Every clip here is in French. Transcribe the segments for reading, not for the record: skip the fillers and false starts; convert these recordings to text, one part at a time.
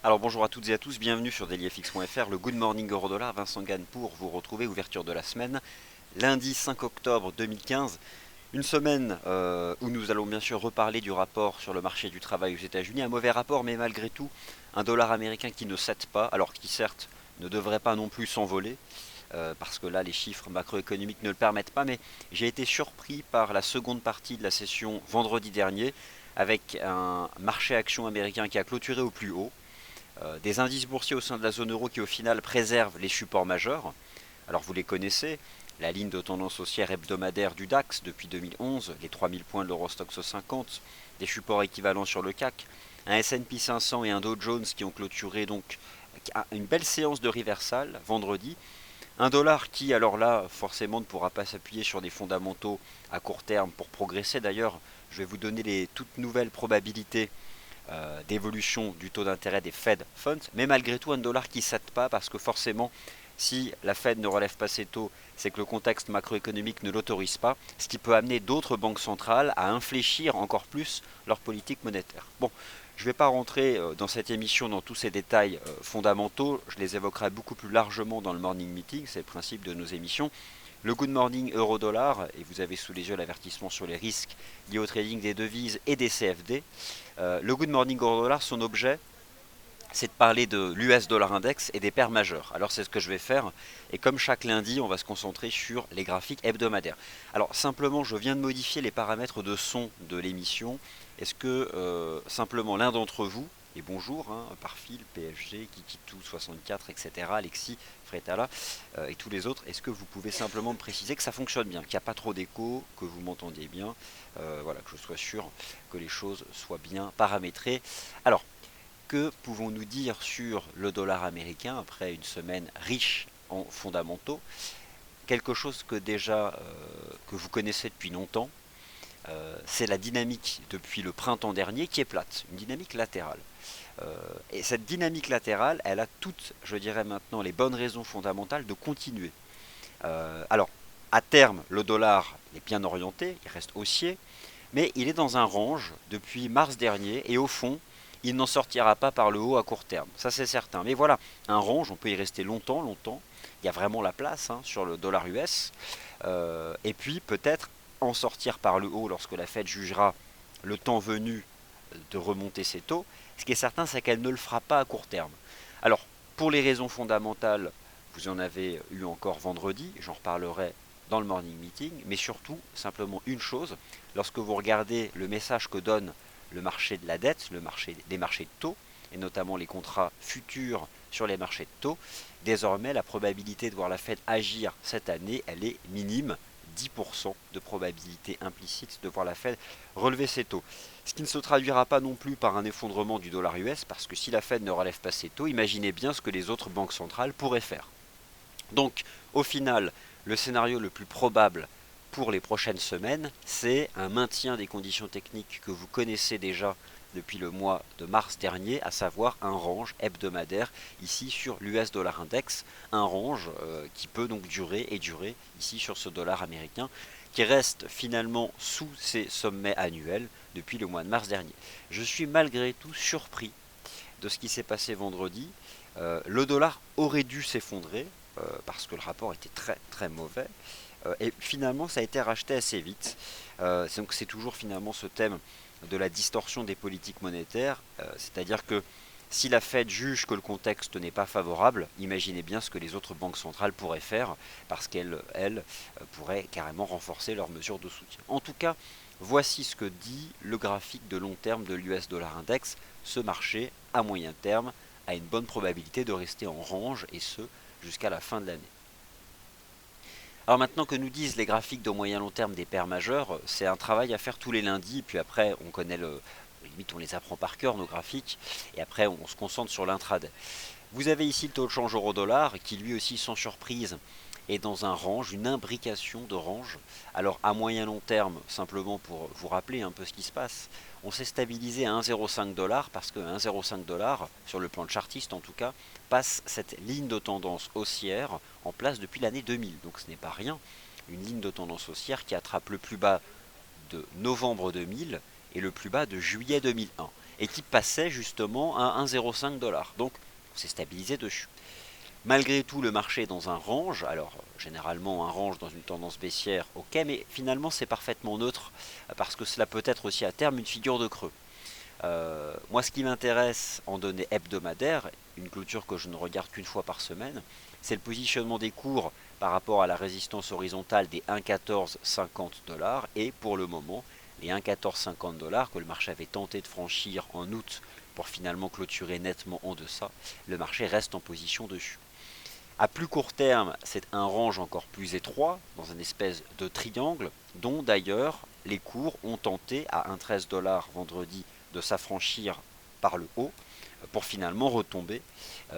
Alors bonjour à toutes et à tous, bienvenue sur dailyfx.fr, le Good Morning Euro-Dollar, Vincent Gann pour vous retrouver, ouverture de la semaine, lundi 5 octobre 2015, une semaine où nous allons bien sûr reparler du rapport sur le marché du travail aux États-Unis, un mauvais rapport mais malgré tout un dollar américain qui ne cède pas, alors qui certes ne devrait pas non plus s'envoler, parce que là les chiffres macroéconomiques ne le permettent pas, mais j'ai été surpris par la seconde partie de la session vendredi dernier, avec un marché action américain qui a clôturé au plus haut, des indices boursiers au sein de la zone euro qui au final préservent les supports majeurs. Alors vous les connaissez, la ligne de tendance haussière hebdomadaire du DAX depuis 2011, les 3000 points de l'Eurostoxx 50, des supports équivalents sur le CAC, un S&P 500 et un Dow Jones qui ont clôturé donc une belle séance de reversal vendredi. Un dollar qui, alors là, forcément ne pourra pas s'appuyer sur des fondamentaux à court terme pour progresser. D'ailleurs, je vais vous donner les toutes nouvelles probabilités d'évolution du taux d'intérêt des Fed Funds, mais malgré tout un dollar qui ne cède pas parce que forcément, si la Fed ne relève pas ses taux, c'est que le contexte macroéconomique ne l'autorise pas, ce qui peut amener d'autres banques centrales à infléchir encore plus leur politique monétaire. Bon, je ne vais pas rentrer dans cette émission dans tous ces détails fondamentaux, je les évoquerai beaucoup plus largement dans le morning meeting, c'est le principe de nos émissions. Le Good Morning Euro-Dollar, et vous avez sous les yeux l'avertissement sur les risques liés au trading des devises et des CFD. Le Good Morning Euro-Dollar, son objet, c'est de parler de l'US Dollar Index et des paires majeures. Alors c'est ce que je vais faire, et comme chaque lundi, on va se concentrer sur les graphiques hebdomadaires. Alors simplement, je viens de modifier les paramètres de son de l'émission. Est-ce que simplement l'un d'entre vous, et bonjour, hein, par fil, PFG, Kikitou 64, etc., Alexis, Fretala, et tous les autres, est-ce que vous pouvez simplement me préciser que ça fonctionne bien, qu'il n'y a pas trop d'écho, que vous m'entendiez bien, voilà, que je sois sûr que les choses soient bien paramétrées. Alors, que pouvons-nous dire sur le dollar américain après une semaine riche en fondamentaux? Quelque chose que déjà que vous connaissez depuis longtemps, c'est la dynamique depuis le printemps dernier qui est plate, une dynamique latérale. Et cette dynamique latérale, elle a toutes, je dirais maintenant, les bonnes raisons fondamentales de continuer. Alors, à terme, le dollar est bien orienté, il reste haussier, mais il est dans un range depuis mars dernier et au fond, il n'en sortira pas par le haut à court terme. Ça c'est certain. Mais voilà, un range, on peut y rester longtemps, longtemps. Il y a vraiment la place hein, sur le dollar US. Et puis peut-être en sortir par le haut lorsque la Fed jugera le temps venu de remonter ses taux. Ce qui est certain, c'est qu'elle ne le fera pas à court terme. Alors, pour les raisons fondamentales, vous en avez eu encore vendredi, j'en reparlerai dans le morning meeting, mais surtout, simplement une chose, lorsque vous regardez le message que donne le marché de la dette, les marchés de taux, et notamment les contrats futurs sur les marchés de taux, désormais la probabilité de voir la Fed agir cette année, elle est minime, 10% de probabilité implicite de voir la Fed relever ses taux. Ce qui ne se traduira pas non plus par un effondrement du dollar US, parce que si la Fed ne relève pas ses taux, imaginez bien ce que les autres banques centrales pourraient faire. Donc, au final, le scénario le plus probable pour les prochaines semaines, c'est un maintien des conditions techniques que vous connaissez déjà depuis le mois de mars dernier, à savoir un range hebdomadaire ici sur l'US Dollar Index, un range qui peut donc durer et durer ici sur ce dollar américain, qui reste finalement sous ses sommets annuels depuis le mois de mars dernier. Je suis malgré tout surpris de ce qui s'est passé vendredi. Le dollar aurait dû s'effondrer parce que le rapport était très très mauvais. Et finalement, ça a été racheté assez vite. Donc c'est toujours finalement ce thème de la distorsion des politiques monétaires, c'est-à-dire que si la Fed juge que le contexte n'est pas favorable, imaginez bien ce que les autres banques centrales pourraient faire, parce qu'elles pourraient carrément renforcer leurs mesures de soutien. En tout cas, voici ce que dit le graphique de long terme de l'US Dollar Index. Ce marché, à moyen terme, a une bonne probabilité de rester en range, et ce, jusqu'à la fin de l'année. Alors maintenant que nous disent les graphiques de moyen long terme des paires majeures, c'est un travail à faire tous les lundis, puis après on connaît limite on les apprend par cœur nos graphiques, et après on se concentre sur l'intraday. Vous avez ici le taux de change euro-dollar qui lui aussi sans surprise est dans un range, une imbrication de range. Alors à moyen long terme, simplement pour vous rappeler un peu ce qui se passe, on s'est stabilisé à 1,05$ parce que 1,05$ sur le plan chartiste en tout cas passe cette ligne de tendance haussière en place depuis l'année 2000. Donc ce n'est pas rien, une ligne de tendance haussière qui attrape le plus bas de novembre 2000 et le plus bas de juillet 2001. et qui passait justement à 1,05 $. Donc on s'est stabilisé dessus. Malgré tout, le marché est dans un range, alors généralement un range dans une tendance baissière, ok, mais finalement c'est parfaitement neutre, parce que cela peut être aussi à terme une figure de creux. Moi, ce qui m'intéresse en données hebdomadaires, une clôture que je ne regarde qu'une fois par semaine, c'est le positionnement des cours par rapport à la résistance horizontale des 1,1450 $. Et pour le moment, les 1,1450 $ que le marché avait tenté de franchir en août pour finalement clôturer nettement en deçà, le marché reste en position dessus. À plus court terme, c'est un range encore plus étroit, dans une espèce de triangle, dont d'ailleurs les cours ont tenté à 1,13 $ vendredi de s'affranchir par le haut pour finalement retomber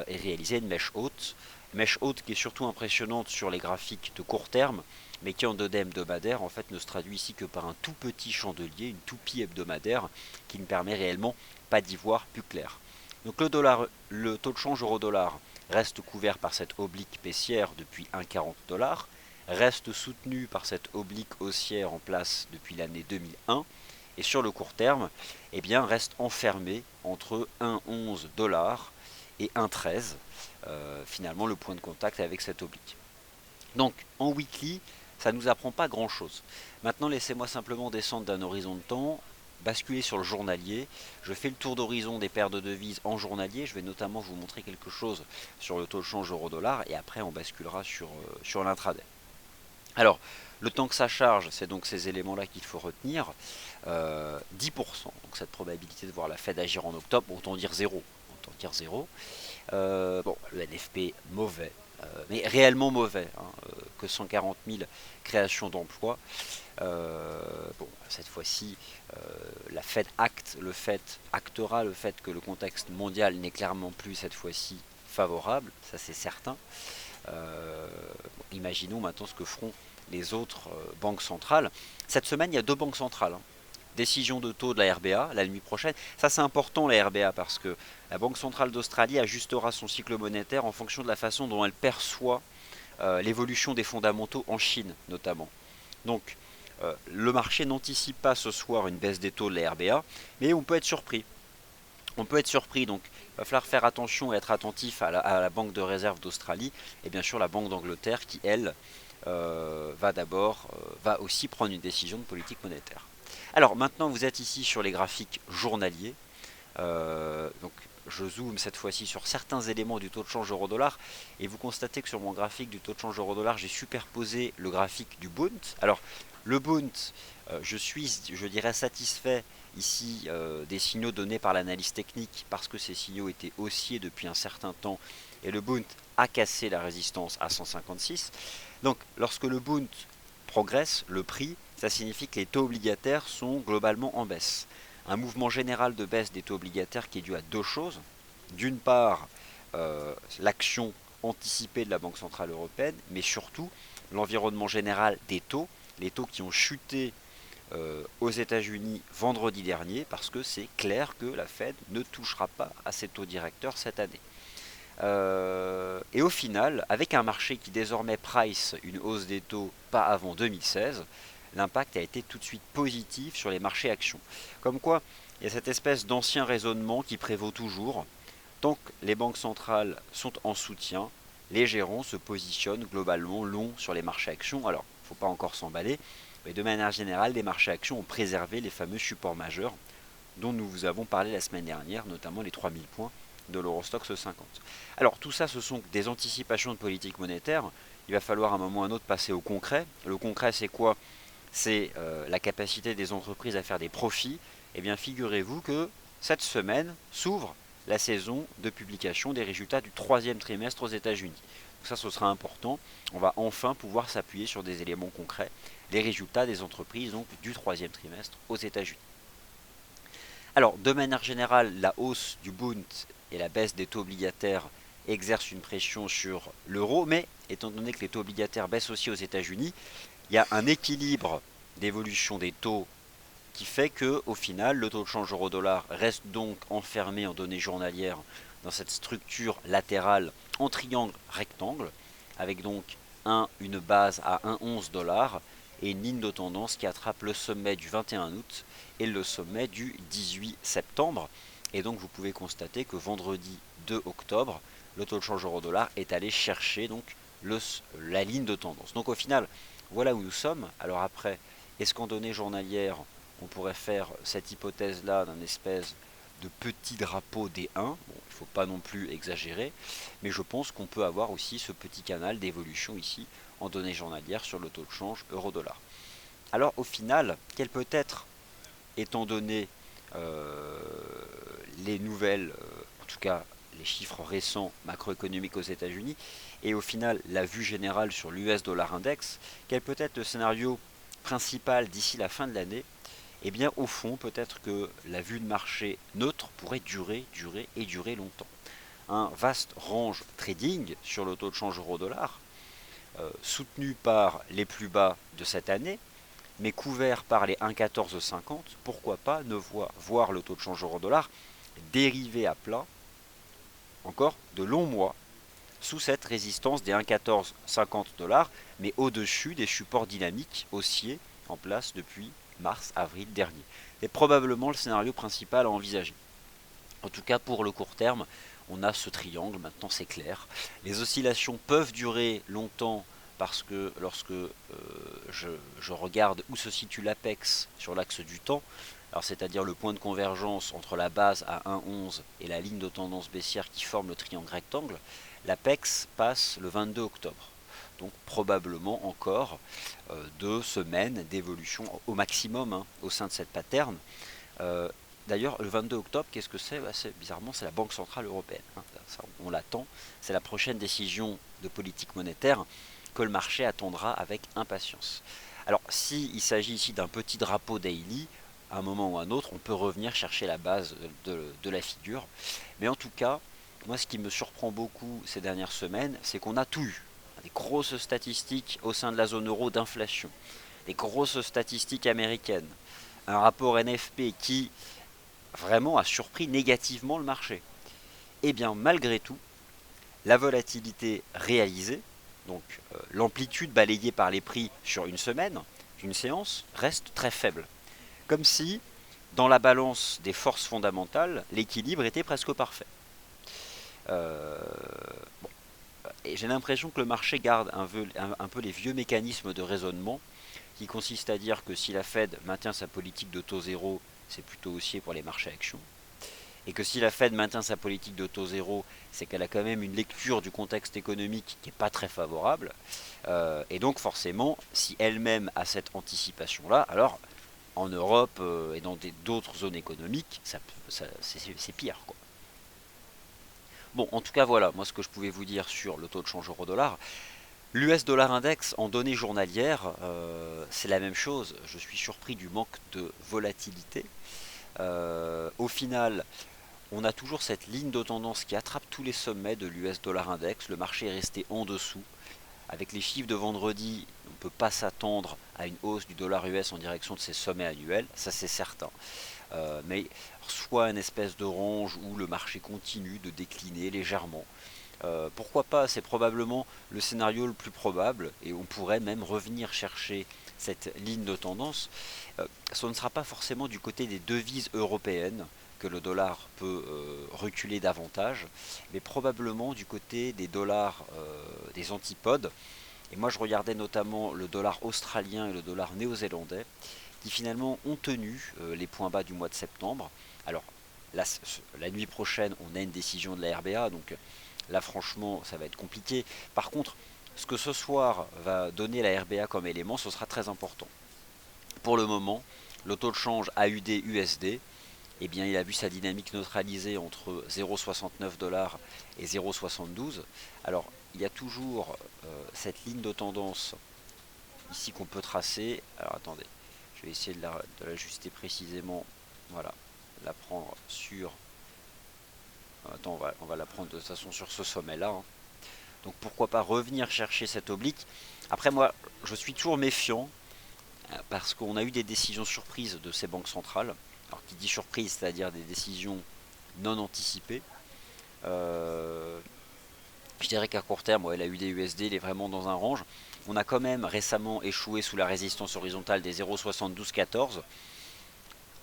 et réaliser une mèche haute. Mèche haute qui est surtout impressionnante sur les graphiques de court terme, mais qui en données hebdomadaires en fait ne se traduit ici que par un tout petit chandelier, une toupie hebdomadaire qui ne permet réellement pas d'y voir plus clair. Donc le taux de change euro-dollar reste couvert par cette oblique baissière depuis 1,40 $, reste soutenu par cette oblique haussière en place depuis l'année 2001, et sur le court terme, eh bien, reste enfermé entre 1,11 $ et 1,13, finalement le point de contact avec cette oblique. Donc en weekly, ça ne nous apprend pas grand chose. Maintenant, laissez-moi simplement descendre d'un horizon de temps, basculer sur le journalier. Je fais le tour d'horizon des paires de devises en journalier. Je vais notamment vous montrer quelque chose sur le taux de change euro-dollar et après on basculera sur l'intraday. Alors, le temps que ça charge, c'est donc ces éléments-là qu'il faut retenir. 10%, donc cette probabilité de voir la Fed agir en octobre, autant dire zéro. Autant dire zéro. Bon, le NFP mauvais, mais réellement mauvais, hein, que 140 000 créations d'emplois. Bon, cette fois-ci, la Fed actera le fait que le contexte mondial n'est clairement plus cette fois-ci favorable, ça c'est certain. Imaginons maintenant ce que feront les autres banques centrales. Cette semaine, il y a deux banques centrales, hein. Décision de taux de la RBA la nuit prochaine. Ça c'est important la RBA parce que la Banque centrale d'Australie ajustera son cycle monétaire en fonction de la façon dont elle perçoit l'évolution des fondamentaux en Chine notamment. Donc le marché n'anticipe pas ce soir une baisse des taux de la RBA, mais on peut être surpris. On peut être surpris, donc il va falloir faire attention et être attentif à la Banque de réserve d'Australie et bien sûr la Banque d'Angleterre qui, elle, va aussi prendre une décision de politique monétaire. Alors maintenant vous êtes ici sur les graphiques journaliers. Donc je zoome cette fois-ci sur certains éléments du taux de change euro-dollar et vous constatez que sur mon graphique du taux de change euro-dollar, j'ai superposé le graphique du Bund. Alors le Bund, je dirais, satisfait ici des signaux donnés par l'analyse technique parce que ces signaux étaient haussiers depuis un certain temps et le Bund a cassé la résistance à 156. Donc lorsque le Bund progresse, le prix, ça signifie que les taux obligataires sont globalement en baisse. Un mouvement général de baisse des taux obligataires qui est dû à deux choses. D'une part, l'action anticipée de la Banque Centrale Européenne, mais surtout l'environnement général des taux, les taux qui ont chuté aux États-Unis vendredi dernier, parce que c'est clair que la Fed ne touchera pas à ses taux directeurs cette année. Et au final, avec un marché qui désormais price une hausse des taux pas avant 2016, l'impact a été tout de suite positif sur les marchés actions. Comme quoi, il y a cette espèce d'ancien raisonnement qui prévaut toujours. Tant que les banques centrales sont en soutien, les gérants se positionnent globalement long sur les marchés actions. Alors, il ne faut pas encore s'emballer, mais de manière générale, les marchés actions ont préservé les fameux supports majeurs dont nous vous avons parlé la semaine dernière, notamment les 3000 points de l'Eurostoxx 50. Alors tout ça, ce sont des anticipations de politique monétaire. Il va falloir à un moment ou à un autre passer au concret. Le concret, c'est quoi? C'est la capacité des entreprises à faire des profits. Eh bien, figurez-vous que cette semaine s'ouvre la saison de publication des résultats du troisième trimestre aux États-Unis. Donc ça, ce sera important. On va enfin pouvoir s'appuyer sur des éléments concrets, les résultats des entreprises donc, du troisième trimestre aux États-Unis. Alors, de manière générale, la hausse du Bund et la baisse des taux obligataires exercent une pression sur l'euro, mais étant donné que les taux obligataires baissent aussi aux États-Unis, il y a un équilibre d'évolution des taux qui fait que, au final, le taux de change euro-dollar reste donc enfermé en données journalières dans cette structure latérale en triangle rectangle, avec donc une base à 1,11 $ et une ligne de tendance qui attrape le sommet du 21 août et le sommet du 18 septembre. Et donc vous pouvez constater que vendredi 2 octobre, le taux de change euro-dollar est allé chercher donc la ligne de tendance. Donc au final, voilà où nous sommes. Alors après, est-ce qu'en données journalières, on pourrait faire cette hypothèse-là d'un espèce de petit drapeau des 1 ? Bon, il ne faut pas non plus exagérer, mais je pense qu'on peut avoir aussi ce petit canal d'évolution ici en données journalières sur le taux de change euro-dollar. Alors au final, quel peut être, étant donné les nouvelles, en tout cas les chiffres récents macroéconomiques aux États-Unis, et au final la vue générale sur l'US dollar index, quel peut être le scénario principal d'ici la fin de l'année? Eh bien au fond, peut-être que la vue de marché neutre pourrait durer longtemps. Un vaste range trading sur le taux de change euro-dollar, soutenu par les plus bas de cette année, mais couvert par les 1,1450, pourquoi pas ne voir le taux de change euro-dollar dériver à plat encore de longs mois sous cette résistance des 1,1450 $, mais au-dessus des supports dynamiques haussiers en place depuis mars-avril dernier. C'est probablement le scénario principal à envisager. En tout cas, pour le court terme, on a ce triangle, maintenant c'est clair. Les oscillations peuvent durer longtemps parce que lorsque je regarde où se situe l'apex sur l'axe du temps, alors c'est-à-dire le point de convergence entre la base à 1,11 et la ligne de tendance baissière qui forme le triangle rectangle, l'apex passe le 22 octobre. Donc probablement encore 2 semaines d'évolution au maximum au sein de cette pattern. D'ailleurs, le 22 octobre, qu'est-ce que c'est? Bizarrement, c'est la Banque Centrale Européenne. Ça, on l'attend. C'est la prochaine décision de politique monétaire que le marché attendra avec impatience. Alors, s'il s'agit ici d'un petit drapeau daily, à un moment ou à un autre, on peut revenir chercher la base de la figure. Mais en tout cas, moi, ce qui me surprend beaucoup ces dernières semaines, c'est qu'on a tout eu. Des grosses statistiques au sein de la zone euro d'inflation, des grosses statistiques américaines, un rapport NFP qui vraiment a surpris négativement le marché. Et bien malgré tout, la volatilité réalisée, donc l'amplitude balayée par les prix sur une semaine, une séance, reste très faible. Comme si, dans la balance des forces fondamentales, l'équilibre était presque parfait. Euh, bon. Et j'ai l'impression que le marché garde un peu les vieux mécanismes de raisonnement qui consistent à dire que si la Fed maintient sa politique de taux zéro, c'est plutôt haussier pour les marchés actions. Et que si la Fed maintient sa politique de taux zéro, c'est qu'elle a quand même une lecture du contexte économique qui n'est pas très favorable. Et donc forcément, si elle-même a cette anticipation-là, alors en Europe et dans d'autres zones économiques, c'est pire, quoi. Bon, en tout cas, voilà, moi ce que je pouvais vous dire sur le taux de change euro-dollar. L'US dollar index en données journalières, c'est la même chose. Je suis surpris du manque de volatilité. Au final, on a toujours cette ligne de tendance qui attrape tous les sommets de l'US dollar index. Le marché est resté en dessous. Avec les chiffres de vendredi, on ne peut pas s'attendre à une hausse du dollar US en direction de ses sommets annuels, ça c'est certain. Mais soit une espèce de range où le marché continue de décliner légèrement. Pourquoi pas, c'est probablement le scénario le plus probable et on pourrait même revenir chercher cette ligne de tendance. Ce ne sera pas forcément du côté des devises européennes que le dollar peut reculer davantage, mais probablement du côté des dollars des antipodes. Et moi je regardais notamment le dollar australien et le dollar néo-zélandais qui finalement ont tenu les points bas du mois de septembre. Alors la nuit prochaine on a une décision de la RBA, donc là franchement ça va être compliqué. Par contre, ce que ce soir va donner la RBA comme élément, ce sera très important. Pour le moment, le taux de change AUD-USD, eh bien, il a vu sa dynamique neutralisée entre 0,69 $ et 0,72. Alors, il y a toujours cette ligne de tendance ici qu'on peut tracer. Alors, attendez, je vais essayer de l'ajuster précisément. Voilà, la prendre sur... Attends, on va la prendre de toute façon sur ce sommet-là. Donc, pourquoi pas revenir chercher cette oblique. Après, moi, je suis toujours méfiant parce qu'on a eu des décisions surprises de ces banques centrales. Alors qui dit surprise, c'est-à-dire des décisions non anticipées. Je dirais qu'à court terme, ouais, la UD-USD il est vraiment dans un range. On a quand même récemment échoué sous la résistance horizontale des 0,7214.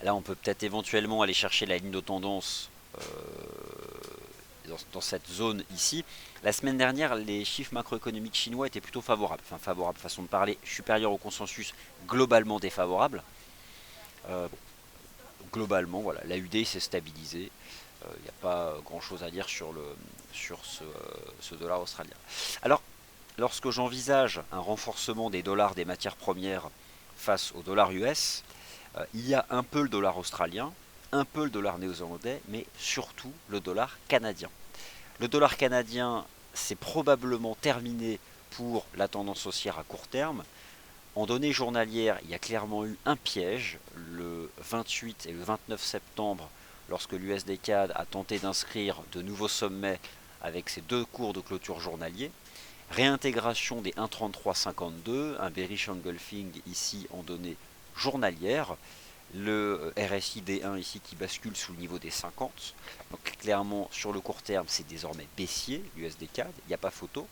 Là, on peut peut-être éventuellement aller chercher la ligne de tendance dans cette zone ici. La semaine dernière, les chiffres macroéconomiques chinois étaient plutôt favorables. Enfin, favorables, façon de parler, supérieur au consensus, globalement défavorable. Bon, globalement, voilà, la UD s'est stabilisée. Il n'y a pas grand-chose à dire sur ce dollar australien. Alors, lorsque j'envisage un renforcement des dollars des matières premières face au dollar US, il y a un peu le dollar australien, un peu le dollar néo-zélandais, mais surtout le dollar canadien. Le dollar canadien, c'est probablement terminé pour la tendance haussière à court terme. En données journalières, il y a clairement eu un piège le 28 et le 29 septembre lorsque l'USD-CAD a tenté d'inscrire de nouveaux sommets avec ses deux cours de clôture journaliers. Réintégration des 1,3352, un bearish engulfing ici en données journalières. Le RSI D1 ici qui bascule sous le niveau des 50. Donc clairement sur le court terme c'est désormais baissier, l'USD-CAD, il n'y a pas photo.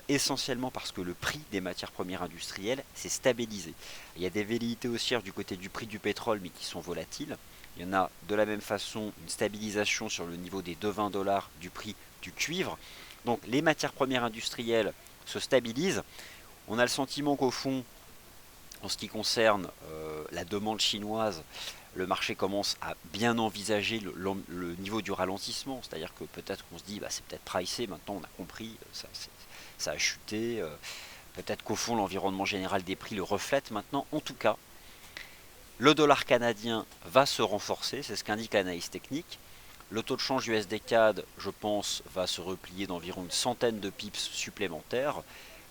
Essentiellement parce que le prix des matières premières industrielles s'est stabilisé. Il y a des velléités haussières du côté du prix du pétrole mais qui sont volatiles. Il y en a de la même façon une stabilisation sur le niveau des 2,20 $ du prix du cuivre. Donc les matières premières industrielles se stabilisent. On a le sentiment qu'au fond, en ce qui concerne la demande chinoise, le marché commence à bien envisager le niveau du ralentissement. C'est-à-dire que peut-être qu'on se dit, bah, c'est peut-être pricé, maintenant on a compris, ça a chuté. Peut-être qu'au fond, l'environnement général des prix le reflète maintenant. En tout cas, le dollar canadien va se renforcer, c'est ce qu'indique l'analyse technique. Le taux de change USD-CAD, je pense, va se replier d'environ une centaine de pips supplémentaires.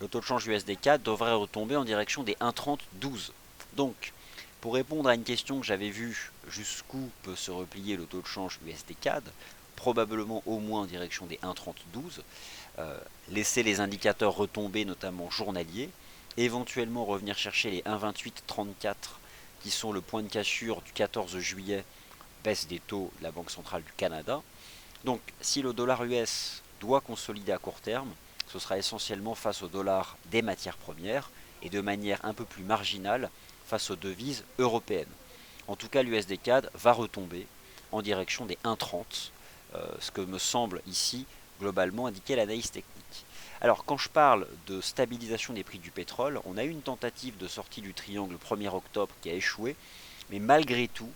Le taux de change USD-CAD devrait retomber en direction des 1,3012. Donc, pour répondre à une question que j'avais vue, jusqu'où peut se replier le taux de change USD-CAD, probablement au moins en direction des 1,3012. Laisser les indicateurs retomber, notamment journaliers, éventuellement revenir chercher les 1,2834 qui sont le point de cassure du 14 juillet, baisse des taux de la Banque centrale du Canada. Donc si le dollar US doit consolider à court terme, ce sera essentiellement face au dollar des matières premières et de manière un peu plus marginale face aux devises européennes. En tout cas, l'USD-CAD va retomber en direction des 1,30, ce que me semble ici globalement indiquer l'analyse technique. Alors quand je parle de stabilisation des prix du pétrole, on a eu une tentative de sortie du triangle 1er octobre qui a échoué, mais malgré tout,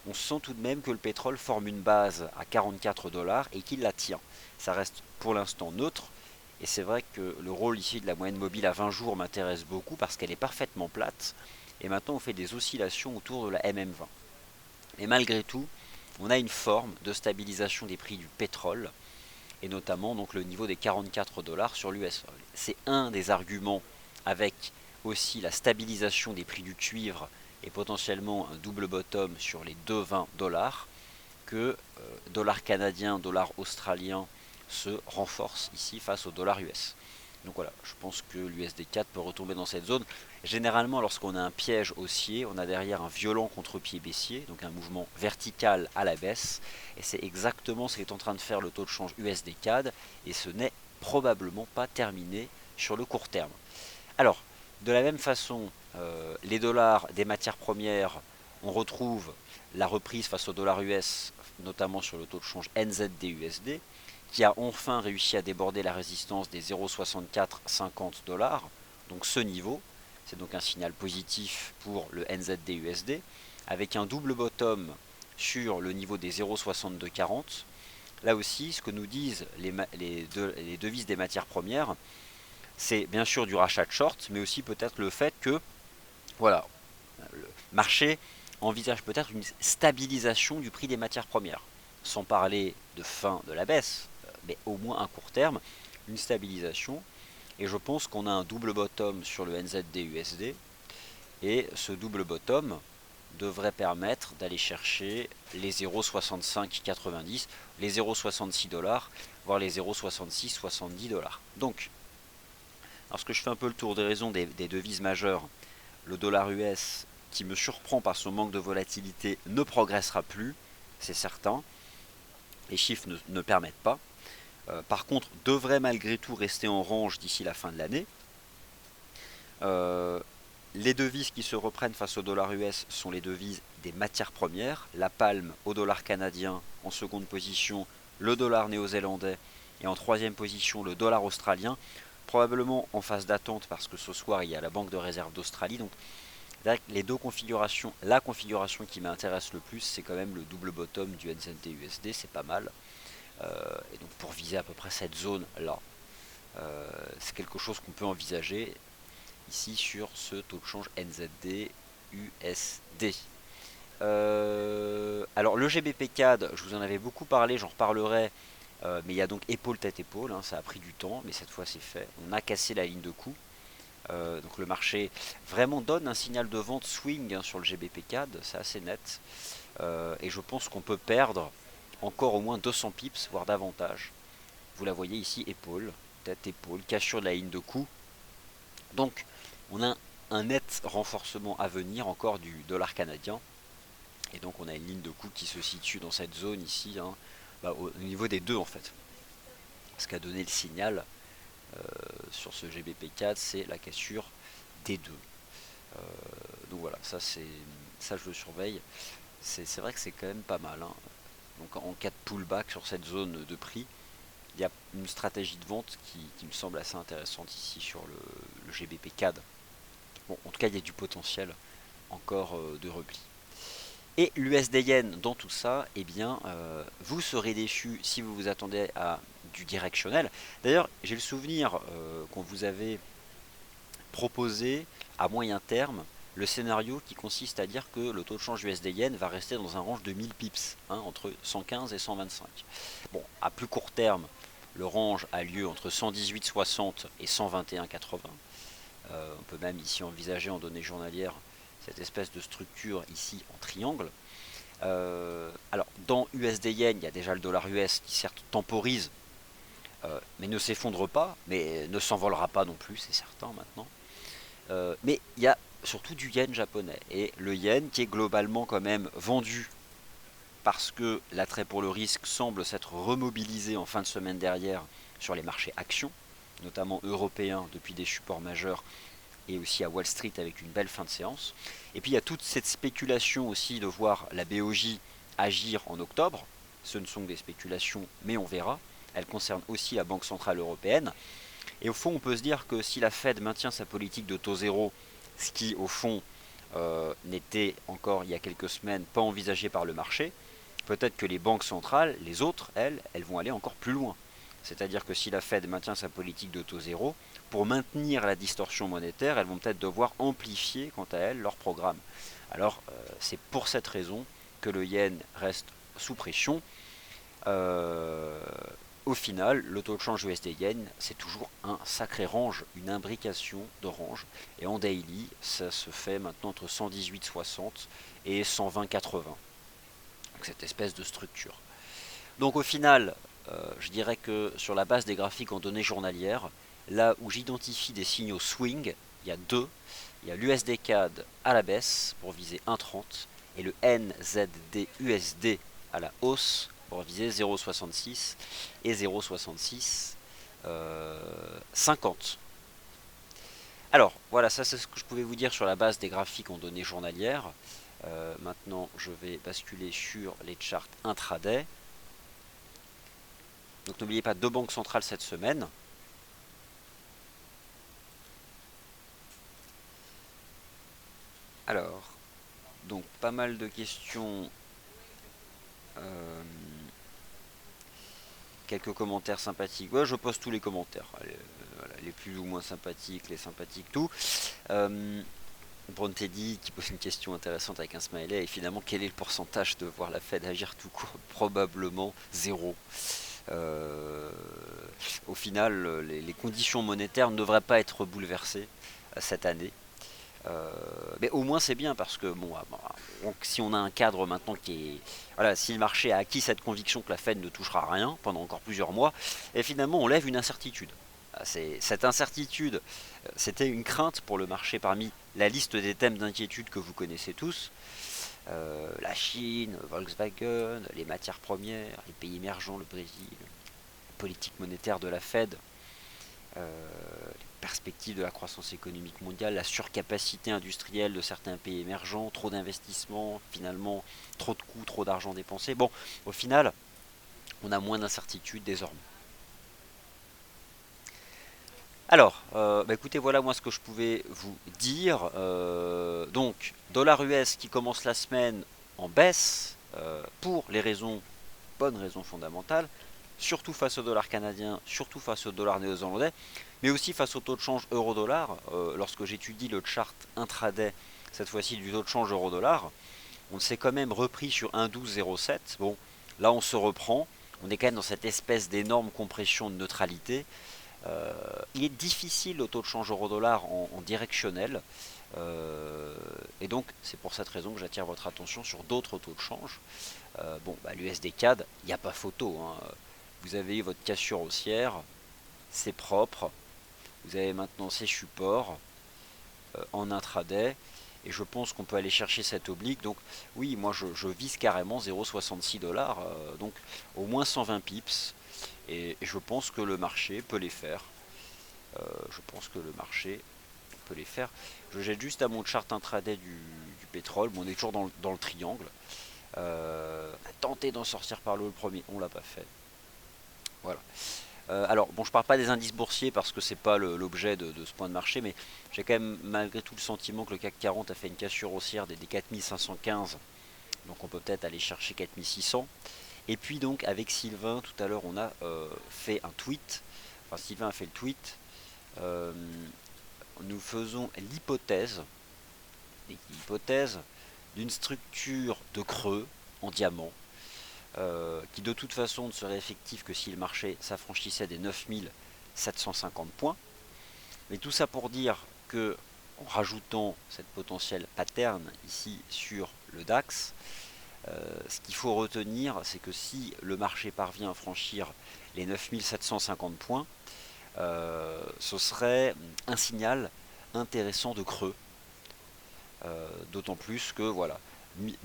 on sent tout de même que le pétrole forme une base à 44 $ et qu'il la tient. Ça reste pour l'instant neutre, et c'est vrai que le rôle ici de la moyenne mobile à 20 jours m'intéresse beaucoup parce qu'elle est parfaitement plate, et maintenant on fait des oscillations autour de la MM20. Mais malgré tout, on a une forme de stabilisation des prix du pétrole, et notamment donc le niveau des 44 $ sur l'US. C'est un des arguments avec aussi la stabilisation des prix du cuivre et potentiellement un double bottom sur les 2,20 $ que dollar canadien, dollar australien se renforce ici face au dollar US. Donc voilà, je pense que l'USD-CAD peut retomber dans cette zone. Généralement, lorsqu'on a un piège haussier, on a derrière un violent contre-pied baissier, donc un mouvement vertical à la baisse. Et c'est exactement ce qu'est en train de faire le taux de change USD-CAD, et ce n'est probablement pas terminé sur le court terme. Alors, de la même façon, les dollars des matières premières, on retrouve la reprise face au dollar US, notamment sur le taux de change NZD-USD, qui a enfin réussi à déborder la résistance des 0,6450 $. Donc ce niveau, c'est donc un signal positif pour le NZD-USD, avec un double bottom sur le niveau des 0,6240. Là aussi, ce que nous disent les devises des matières premières, c'est bien sûr du rachat de short, mais aussi peut-être le fait que voilà, le marché envisage peut-être une stabilisation du prix des matières premières, sans parler de fin de la baisse, mais au moins à court terme, une stabilisation. Et je pense qu'on a un double bottom sur le NZD-USD, et ce double bottom devrait permettre d'aller chercher les 0,6590, les 0,66 $, voire les 0,6670 $. Donc, lorsque je fais un peu le tour des raisons des devises majeures, le dollar US, qui me surprend par son manque de volatilité, ne progressera plus, c'est certain. Les chiffres ne permettent pas. par contre, devrait malgré tout rester en range d'ici la fin de l'année. Euh, les devises qui se reprennent face au dollar US sont les devises des matières premières. La palme au dollar canadien en seconde position, le dollar néo-zélandais et en troisième position le dollar australien. Probablement en phase d'attente parce que ce soir il y a la Banque de réserve d'Australie. Donc les deux configurations, la configuration qui m'intéresse le plus, c'est quand même le double bottom du NZD USD, c'est pas mal. Et donc pour viser à peu près cette zone là, c'est quelque chose qu'on peut envisager ici sur ce taux de change NZD USD. Alors le GBP CAD, je vous en avais beaucoup parlé, j'en reparlerai, mais il y a donc épaule tête épaule, hein, ça a pris du temps, mais cette fois c'est fait. On a cassé la ligne de coup. Donc le marché vraiment donne un signal de vente swing, hein, sur le GBP CAD, c'est assez net. Et je pense qu'on peut perdre encore au moins 200 pips, voire davantage. Vous la voyez ici, épaule, tête, épaule, cassure de la ligne de coup. Donc on a un net renforcement à venir encore du dollar canadien. Et donc on a une ligne de coup qui se situe dans cette zone ici, hein, au niveau des deux en fait. Ce qu'a donné le signal sur ce GBP4, c'est la cassure des deux. Donc voilà, ça je le surveille. C'est vrai que c'est quand même pas mal, hein. Donc en cas de pullback sur cette zone de prix, il y a une stratégie de vente qui me semble assez intéressante ici sur le GBP CAD. Bon, en tout cas, il y a du potentiel encore de repli. Et l'USD Yen dans tout ça, eh bien, vous serez déçu si vous vous attendez à du directionnel. D'ailleurs, j'ai le souvenir qu'on vous avait proposé à moyen terme le scénario qui consiste à dire que le taux de change USD Yen va rester dans un range de 1000 pips, hein, entre 115 et 125. Bon, à plus court terme, le range a lieu entre 118,60 et 121,80. On peut même ici envisager en données journalières cette espèce de structure ici en triangle. Alors dans USD Yen, il y a déjà le dollar US qui certes temporise, mais ne s'effondre pas, mais ne s'envolera pas non plus, c'est certain maintenant. Mais il y a surtout du yen japonais, et le yen qui est globalement quand même vendu parce que l'attrait pour le risque semble s'être remobilisé en fin de semaine dernière sur les marchés actions, notamment européens depuis des supports majeurs, et aussi à Wall Street avec une belle fin de séance. Et puis il y a toute cette spéculation aussi de voir la BOJ agir en octobre. Ce ne sont que des spéculations, mais on verra. Elles concernent aussi la Banque Centrale Européenne. Et au fond, on peut se dire que si la Fed maintient sa politique de taux zéro, ce qui au fond n'était encore il y a quelques semaines pas envisagé par le marché, peut-être que les banques centrales, les autres, elles vont aller encore plus loin. C'est-à-dire que si la Fed maintient sa politique de taux zéro, pour maintenir la distorsion monétaire, elles vont peut-être devoir amplifier, quant à elles, leur programme. Alors, c'est pour cette raison que le yen reste sous pression. Euh, Au final, le taux de change USD-Yen, c'est toujours un sacré range, une imbrication de range. Et en daily, ça se fait maintenant entre 118,60 et 120,80. Donc cette espèce de structure. Donc au final, je dirais que sur la base des graphiques en données journalières, là où j'identifie des signaux swing, il y a deux. Il y a l'USD CAD à la baisse pour viser 1,30 et le NZD USD à la hausse pour viser 0,66 et 0,66 50. Alors voilà, ça c'est ce que je pouvais vous dire sur la base des graphiques en données journalières. Maintenant je vais basculer sur les charts intraday. Donc n'oubliez pas, deux banques centrales cette semaine. Alors, donc pas mal de questions. Quelques commentaires sympathiques. Ouais, je pose tous les commentaires. Voilà, les plus ou moins sympathiques, les sympathiques, tout. Teddy qui pose une question intéressante avec un smiley. Et finalement, quel est le pourcentage de voir la Fed agir tout court? Probablement zéro. Au final, les conditions monétaires ne devraient pas être bouleversées cette année. Mais au moins c'est bien parce que bon, donc, si on a un cadre maintenant qui est, voilà, si le marché a acquis cette conviction que la Fed ne touchera rien pendant encore plusieurs mois, et finalement on lève une incertitude. Cette incertitude, c'était une crainte pour le marché parmi la liste des thèmes d'inquiétude que vous connaissez tous. La Chine, Volkswagen, les matières premières, les pays émergents, le Brésil. politique monétaire de la Fed, les perspectives de la croissance économique mondiale, la surcapacité industrielle de certains pays émergents, trop d'investissements, finalement trop de coûts, trop d'argent dépensé. Bon, au final, on a moins d'incertitudes désormais. Alors, écoutez, voilà moi ce que je pouvais vous dire. Donc, dollar US qui commence la semaine en baisse pour les bonnes raisons fondamentales, surtout face au dollar canadien, surtout face au dollar néo-zélandais, mais aussi face au taux de change euro-dollar. Lorsque j'étudie le chart intraday, cette fois-ci du taux de change euro-dollar, on s'est quand même repris sur 1,1207. Bon, là on se reprend. On est quand même dans cette espèce d'énorme compression de neutralité. Il est difficile le taux de change euro-dollar en directionnel. Et donc c'est pour cette raison que j'attire votre attention sur d'autres taux de change. L'USD CAD, il n'y a pas photo, hein. Vous avez eu votre cassure haussière, c'est propre. Vous avez maintenant ces supports en intraday. Et je pense qu'on peut aller chercher cette oblique. Donc oui, moi je vise carrément 0,66 $, donc au moins 120 pips. Et je pense que le marché peut les faire. Je pense que le marché peut les faire. Je jette juste à mon chart intraday du pétrole. Bon, on est toujours dans le triangle. On a tenté d'en sortir par le haut le premier, on l'a pas fait. Voilà. Alors, bon, je parle pas des indices boursiers parce que c'est pas l'objet de ce point de marché, mais j'ai quand même malgré tout le sentiment que le CAC 40 a fait une cassure haussière des 4515. Donc on peut peut-être aller chercher 4600. Et puis donc avec Sylvain, tout à l'heure on a fait un tweet. Enfin Sylvain a fait le tweet. Nous faisons l'hypothèse d'une structure de creux en diamant qui de toute façon ne serait effectif que si le marché s'affranchissait des 9750 points. Mais tout ça pour dire que, en rajoutant cette potentielle pattern ici sur le DAX, ce qu'il faut retenir, c'est que si le marché parvient à franchir les 9750 points, ce serait un signal intéressant de creux. D'autant plus que voilà,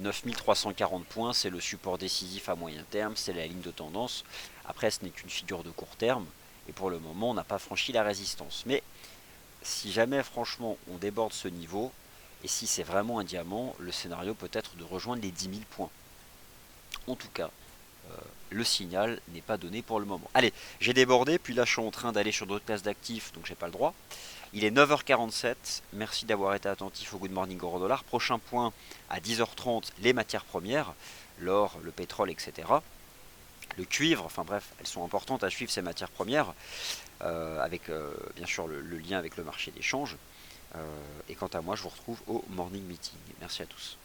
9340 points, c'est le support décisif à moyen terme, c'est la ligne de tendance. Après, ce n'est qu'une figure de court terme, et pour le moment, on n'a pas franchi la résistance. Mais si jamais, franchement, on déborde ce niveau, et si c'est vraiment un diamant, le scénario peut être de rejoindre les 10 000 points. En tout cas, le signal n'est pas donné pour le moment. Allez, j'ai débordé, puis là je suis en train d'aller sur d'autres classes d'actifs, donc j'ai pas le droit. Il est 9h47, merci d'avoir été attentif au Good Morning Euro Dollar. Prochain point à 10h30, les matières premières, l'or, le pétrole, etc. Le cuivre, enfin bref, elles sont importantes à suivre ces matières premières, avec bien sûr le lien avec le marché des changes. Et quant à moi, je vous retrouve au Morning Meeting. Merci à tous.